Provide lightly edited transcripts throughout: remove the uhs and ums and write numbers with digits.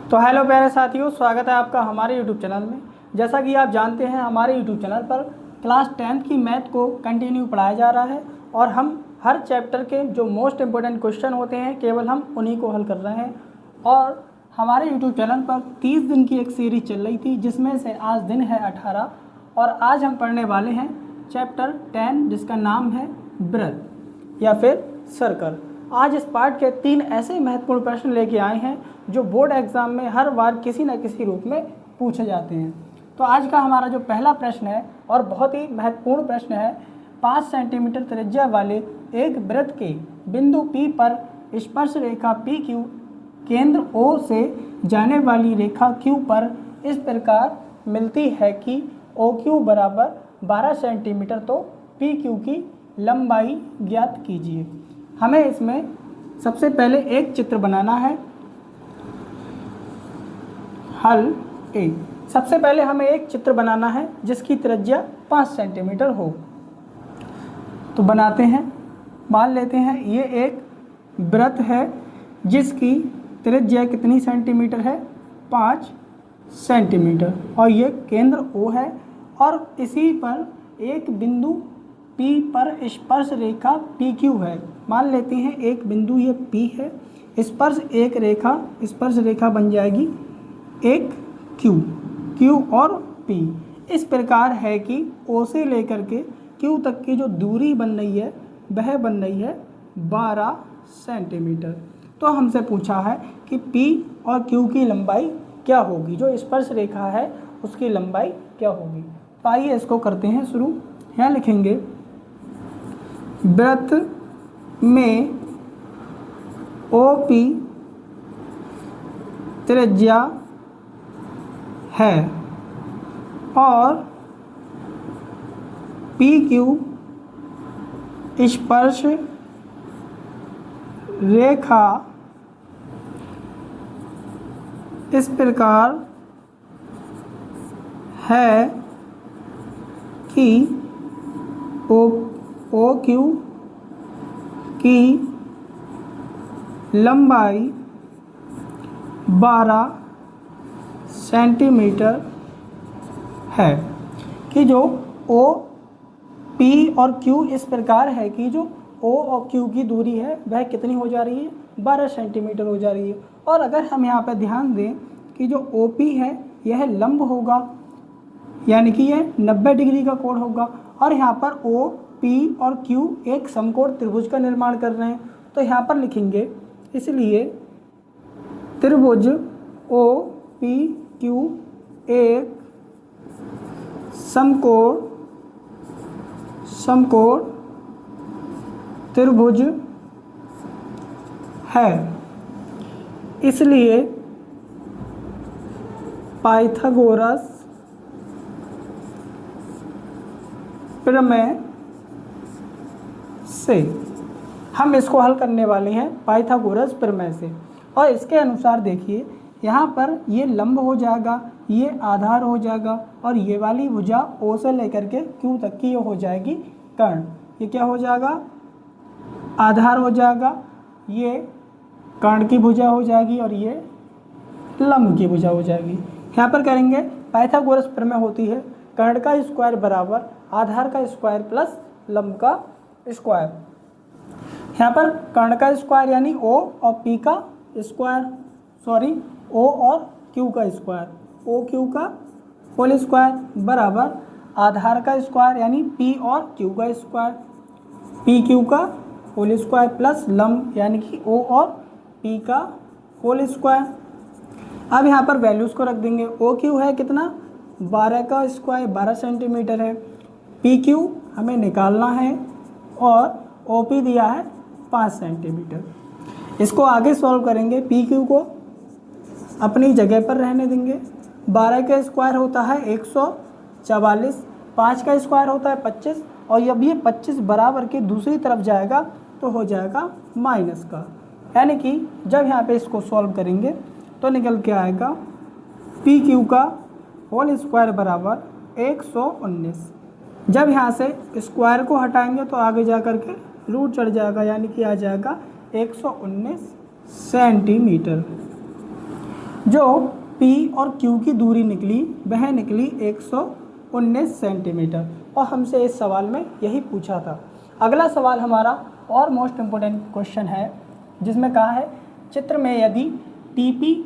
तो हेलो प्यारे साथियों, स्वागत है आपका हमारे यूट्यूब चैनल में। जैसा कि आप जानते हैं, हमारे यूट्यूब चैनल पर क्लास 10th की मैथ को कंटिन्यू पढ़ाया जा रहा है और हम हर चैप्टर के जो मोस्ट इम्पोर्टेंट क्वेश्चन होते हैं केवल हम उन्हीं को हल कर रहे हैं। और हमारे यूट्यूब चैनल पर 30 दिन की एक सीरीज चल रही थी, जिसमें से आज दिन है 18 और आज हम पढ़ने वाले हैं चैप्टर 10, जिसका नाम है वृत्त या फिर सर्कल। आज इस पार्ट के 3 ऐसे महत्वपूर्ण प्रश्न लेके आए हैं जो बोर्ड एग्जाम में हर बार किसी न किसी रूप में पूछे जाते हैं। तो आज का हमारा जो पहला प्रश्न है और बहुत ही महत्वपूर्ण प्रश्न है, 5 सेंटीमीटर त्रिज्या वाले एक वृत्त के बिंदु P पर स्पर्श रेखा PQ केंद्र O से जाने वाली रेखा Q पर इस प्रकार मिलती है कि OQ बराबर 12 सेंटीमीटर, तो PQ की लंबाई ज्ञात कीजिए। हमें इसमें सबसे पहले एक चित्र बनाना है। हल ए। सबसे पहले हमें एक चित्र बनाना है जिसकी त्रिज्या 5 सेंटीमीटर हो। तो बनाते हैं। मान लेते हैं ये एक वृत्त है जिसकी त्रिज्या कितनी सेंटीमीटर है, 5 सेंटीमीटर, और ये केंद्र O है और इसी पर एक बिंदु P पर स्पर्श रेखा PQ है। मान लेते हैं एक बिंदु ये P है, स्पर्श रेखा बन जाएगी एक Q और P। इस प्रकार है कि O से लेकर के Q तक की जो दूरी बन रही है वह बन रही है 12 सेंटीमीटर। तो हमसे पूछा है कि P और Q की लंबाई क्या होगी, जो स्पर्श रेखा है उसकी लंबाई क्या होगी। तो आइए इसको करते हैं शुरू। यहाँ लिखेंगे वृत्त में OP त्रिज्या है और PQ स्पर्श रेखा इस प्रकार है कि OQ की लंबाई 12 सेंटीमीटर है। कि जो O, P और Q इस प्रकार है कि जो O और Q की दूरी है वह कितनी हो जा रही है, 12 सेंटीमीटर हो जा रही है। और अगर हम यहाँ पर ध्यान दें कि जो OP है यह लंब होगा, यानी कि यह 90 डिग्री का कोण होगा, और यहाँ पर O, P और Q एक समकोण त्रिभुज का निर्माण कर रहे हैं। तो यहाँ पर लिखेंगे, इसलिए त्रिभुज OPQ एक समकोण त्रिभुज है। इसलिए पाइथागोरस प्रमेय से हम इसको हल करने वाले हैं, पाइथागोरस प्रमेय से। और इसके अनुसार देखिए, यहाँ पर ये लंब हो जाएगा, ये आधार हो जाएगा, और ये वाली भुजा O से लेकर के Q तक की ये हो जाएगी कर्ण। ये क्या हो जाएगा, आधार हो जाएगा, ये कर्ण की भुजा हो जाएगी और ये लंब की भुजा हो जाएगी। यहाँ पर करेंगे पाइथागोरस प्रमेय होती है कर्ण का स्क्वायर बराबर आधार का स्क्वायर प्लस लंब का स्क्वायर। यहाँ पर कर्ण का स्क्वायर यानी O और P का स्क्वायर, O और Q का स्क्वायर, OQ का होल स्क्वायर बराबर आधार का स्क्वायर यानी P और Q का स्क्वायर, PQ का होल स्क्वायर प्लस लंब यानी कि O और P का होल स्क्वायर। अब यहाँ पर वैल्यूज़ को रख देंगे। OQ है कितना, 12 का स्क्वायर 12 सेंटीमीटर है, PQ हमें निकालना है और OP दिया है 5 सेंटीमीटर। इसको आगे सॉल्व करेंगे, PQ को अपनी जगह पर रहने देंगे। 12 का स्क्वायर होता है 144, 5 का स्क्वायर होता है 25, और जब ये 25 बराबर के दूसरी तरफ जाएगा तो हो जाएगा माइनस का, यानी कि जब यहाँ पे इसको सॉल्व करेंगे तो निकल के आएगा PQ का होल स्क्वायर बराबर 119। जब यहाँ से स्क्वायर को हटाएंगे तो आगे जा कर के रूट चढ़ जाएगा, यानी कि आ जाएगा 119 सेंटीमीटर। जो P और Q की दूरी निकली वह निकली 119 सेंटीमीटर, और हमसे इस सवाल में यही पूछा था। अगला सवाल हमारा और मोस्ट इम्पोर्टेंट क्वेश्चन है, जिसमें कहा है चित्र में यदि TP,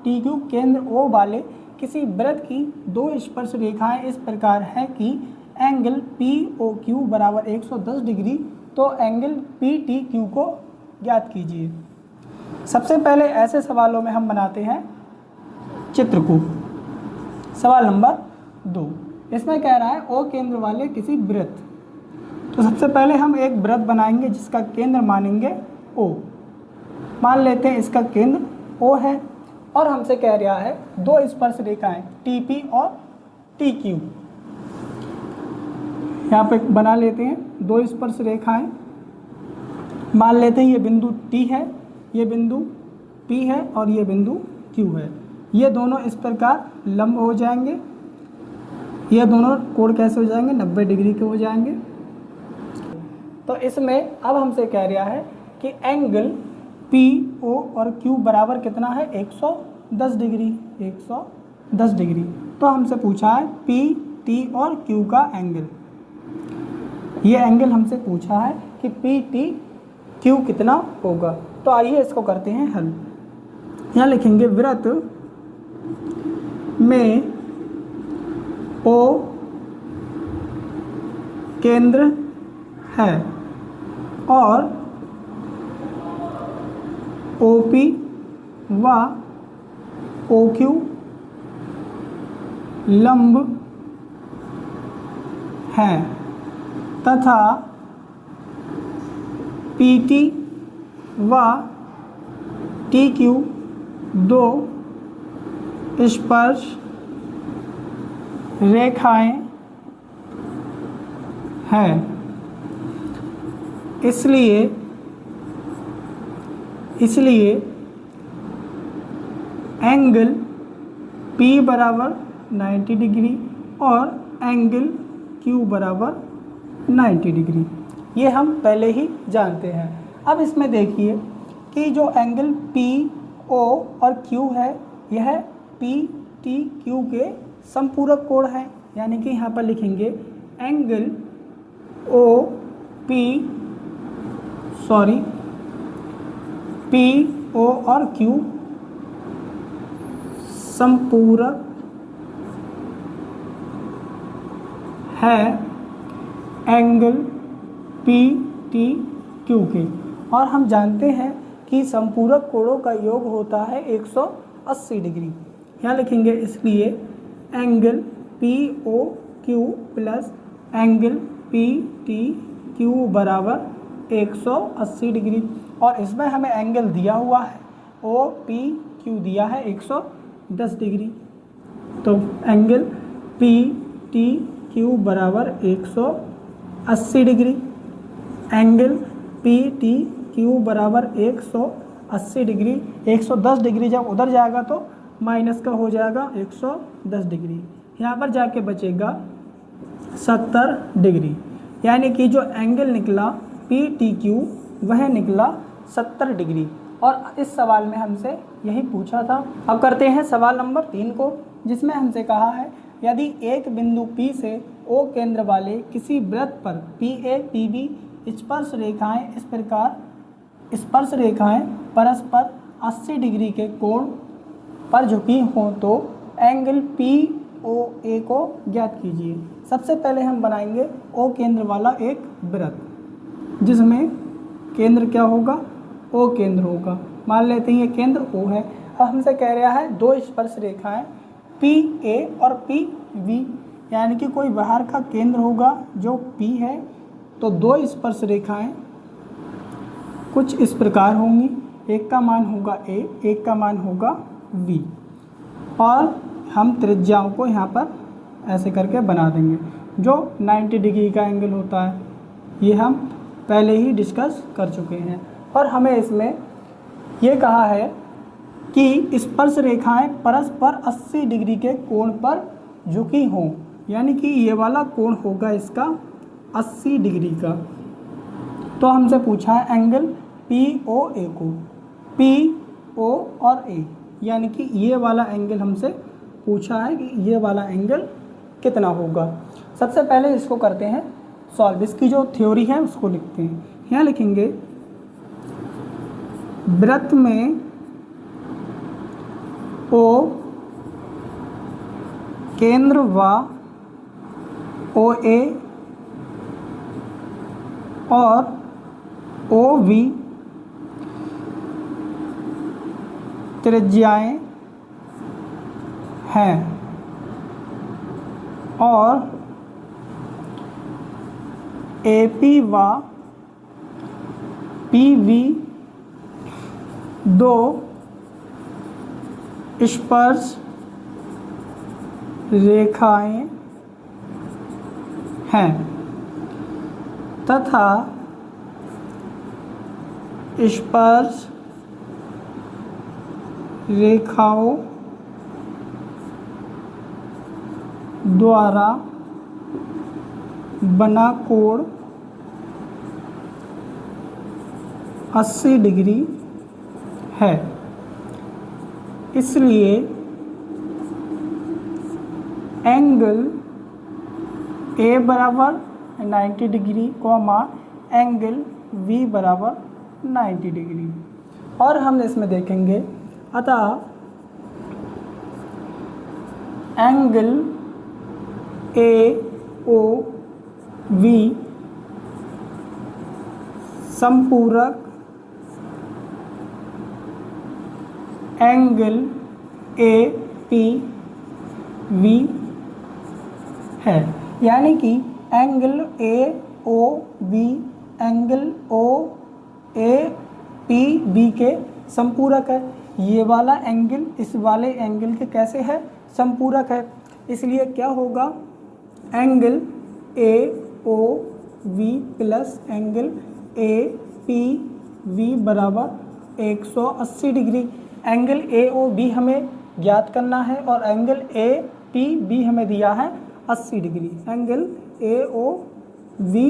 TQ केंद्र O वाले किसी वृत्त की दो स्पर्श रेखाएं इस प्रकार हैं कि एंगल POQ बराबर 110 डिग्री, तो एंगल PTQ को ज्ञात कीजिए। सबसे पहले ऐसे सवालों में हम बनाते हैं चित्र को। सवाल नंबर 2, इसमें कह रहा है O केंद्र वाले किसी वृत्त, तो सबसे पहले हम एक वृत्त बनाएंगे जिसका केंद्र मानेंगे O। मान लेते हैं इसका केंद्र O है, और हमसे कह रहा है दो स्पर्श रेखाएं TP और TQ। यहाँ पे बना लेते हैं दो स्पर्श रेखाएं। मान लेते हैं ये बिंदु T है, ये बिंदु P है और ये बिंदु Q है। ये दोनों इस प्रकार लंब हो जाएंगे। ये दोनों कोण कैसे हो जाएंगे? 90 डिग्री के हो जाएंगे। तो इसमें अब हमसे कह रहा है कि एंगल PO और Q बराबर कितना है? 110 डिग्री। 110 डिग्री। तो हमसे पूछा है P, T और Q का एंगल। ये एंगल हमसे पूछा है कि P, T, Q कितना होगा। तो आइए इसको करते हैं हल। यहाँ लिखेंगे वृत्त में O केंद्र है और OP व OQ लंब हैं तथा PT व TQ दो स्पर्श रेखाएं हैं, इसलिए एंगल P बराबर 90 डिग्री और एंगल Q बराबर 90 डिग्री। ये हम पहले ही जानते हैं। अब इसमें देखिए कि जो एंगल PO और Q है यह PTQ के समपूरक कोण है, यानी कि यहाँ पर लिखेंगे एंगल PO और Q समपूरक है एंगल PTQ के। और हम जानते हैं कि समपूरक कोणों का योग होता है 180 डिग्री। यहाँ लिखेंगे इसलिए angle POQ plus angle PTQ बराबर 180 डिग्री। और इसमें हमें एंगल दिया हुआ है OPQ दिया है 110 डिग्री। तो एंगल PTQ बराबर 180 डिग्री। एंगल PTQ बराबर 180 डिग्री। 110 डिग्री जब उधर जाएगा तो माइनस का हो जाएगा 110 डिग्री। यहाँ पर जाके बचेगा 70 डिग्री, यानी कि जो एंगल निकला PTQ वह निकला 70 डिग्री। और इस सवाल में हमसे यही पूछा था। अब करते हैं सवाल नंबर 3 को, जिसमें हमसे कहा है यदि एक बिंदु P से O केंद्र वाले किसी वृत्त पर PA, PB स्पर्श रेखाएं इस प्रकार स्पर्श रेखाएं परस्पर 80 डिग्री के कोण पर झुकी हों तो एंगल POA को ज्ञात कीजिए। सबसे पहले हम बनाएंगे O केंद्र वाला एक वृत्त, जिसमें केंद्र क्या होगा? O केंद्र होगा। मान लेते हैं ये केंद्र O है। अब हमसे कह रहा है दो स्पर्श रेखाएं PA और PB, यानी कि कोई बाहर का केंद्र होगा जो P है, तो दो स्पर्श रेखाएं कुछ इस प्रकार होंगी। एक का मान होगा A, एक का मान होगा V, और हम त्रिज्याओं को यहाँ पर ऐसे करके बना देंगे। जो 90 डिग्री का एंगल होता है ये हम पहले ही डिस्कस कर चुके हैं। और हमें इसमें ये कहा है कि स्पर्श रेखाएं परस्पर 80 डिग्री के कोण पर झुकी हों, यानी कि ये वाला कोण होगा इसका 80 डिग्री का। तो हमसे पूछा है एंगल POA को। PO और A यानी कि ये वाला एंगल हमसे पूछा है कि ये वाला एंगल कितना होगा। सबसे पहले इसको करते हैं सॉल्व। इसकी जो थ्योरी है उसको लिखते हैं। यहाँ लिखेंगे वृत्त में ओ केंद्र व ओ ए और ओ वी त्रिज्याएं हैं और ए पी व पी वी दो स्पर्श रेखाएं हैं तथा स्पर्श रेखाओं द्वारा बना कोण 80 डिग्री है। इसलिए एंगल ए बराबर 90 डिग्री कॉमा एंगल वी बराबर 90 डिग्री। और हम इसमें देखेंगे अतः एंगल ए ओ वी संपूरक एंगल ए पी वी है। यानी कि angle A O V angle O A P B के संपूरक है। ये वाला एंगल इस वाले एंगल के कैसे है? संपूरक है। इसलिए क्या होगा? Angle A O V plus angle A P V बराबर 180 डिग्री। एंगल ए ओ बी हमें ज्ञात करना है और एंगल ए पी बी हमें दिया है 80 डिग्री। एंगल ए ओ वी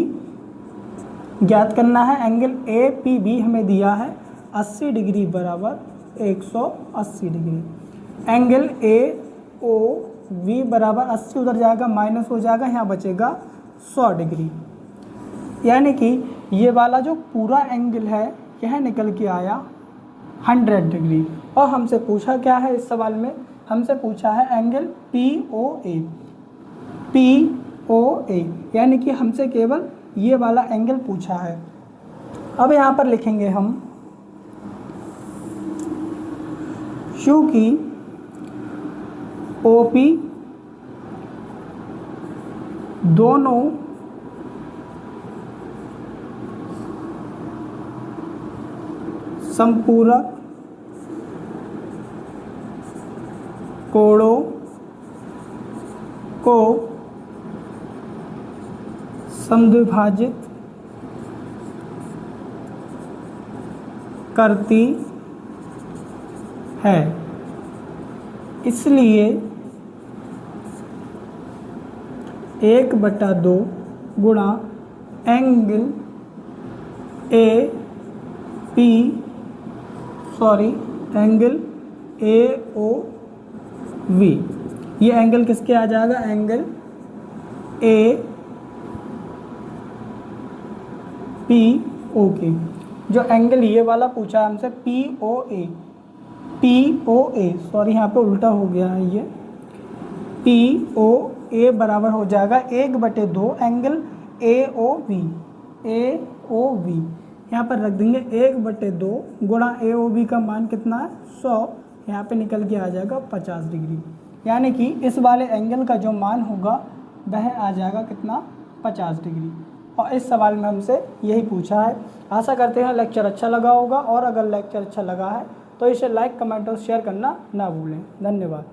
ज्ञात करना है, एंगल ए पी बी हमें दिया है 80 डिग्री बराबर 180 डिग्री। एंगल ए ओ वी बराबर 80 उधर जाएगा माइनस हो जाएगा, यहाँ बचेगा 100 डिग्री। यानी कि ये वाला जो पूरा एंगल है यह निकल के आया 100 डिग्री। और हमसे पूछा क्या है इस सवाल में? हमसे पूछा है angle P O A. P O ए यानी कि हमसे केवल ये वाला एंगल पूछा है। अब यहाँ पर लिखेंगे हम क्योंकि ओ पी दोनों संपूरक कोणों को समद्विभाजित करती है। इसलिए 1/2 गुणा angle A P angle A O V, ये एंगल किसके आ जाएगा? एंगल ए पी ओ के। जो एंगल ये वाला पूछा है हमसे पी ओ ए यहाँ पे उल्टा हो गया है, ये पी ओ ए बराबर हो जाएगा 1/2 एंगल ए ओ वी। यहाँ पर रख देंगे 1/2 गुणा ए ओ वी का मान कितना है? 100। यहाँ पे निकल के आ जाएगा 50 डिग्री। यानी कि इस वाले एंगल का जो मान होगा वह आ जाएगा कितना? 50 डिग्री। और इस सवाल में हमसे यही पूछा है। आशा करते हैं लेक्चर अच्छा लगा होगा, और अगर लेक्चर अच्छा लगा है तो इसे लाइक कमेंट और शेयर करना ना भूलें। धन्यवाद।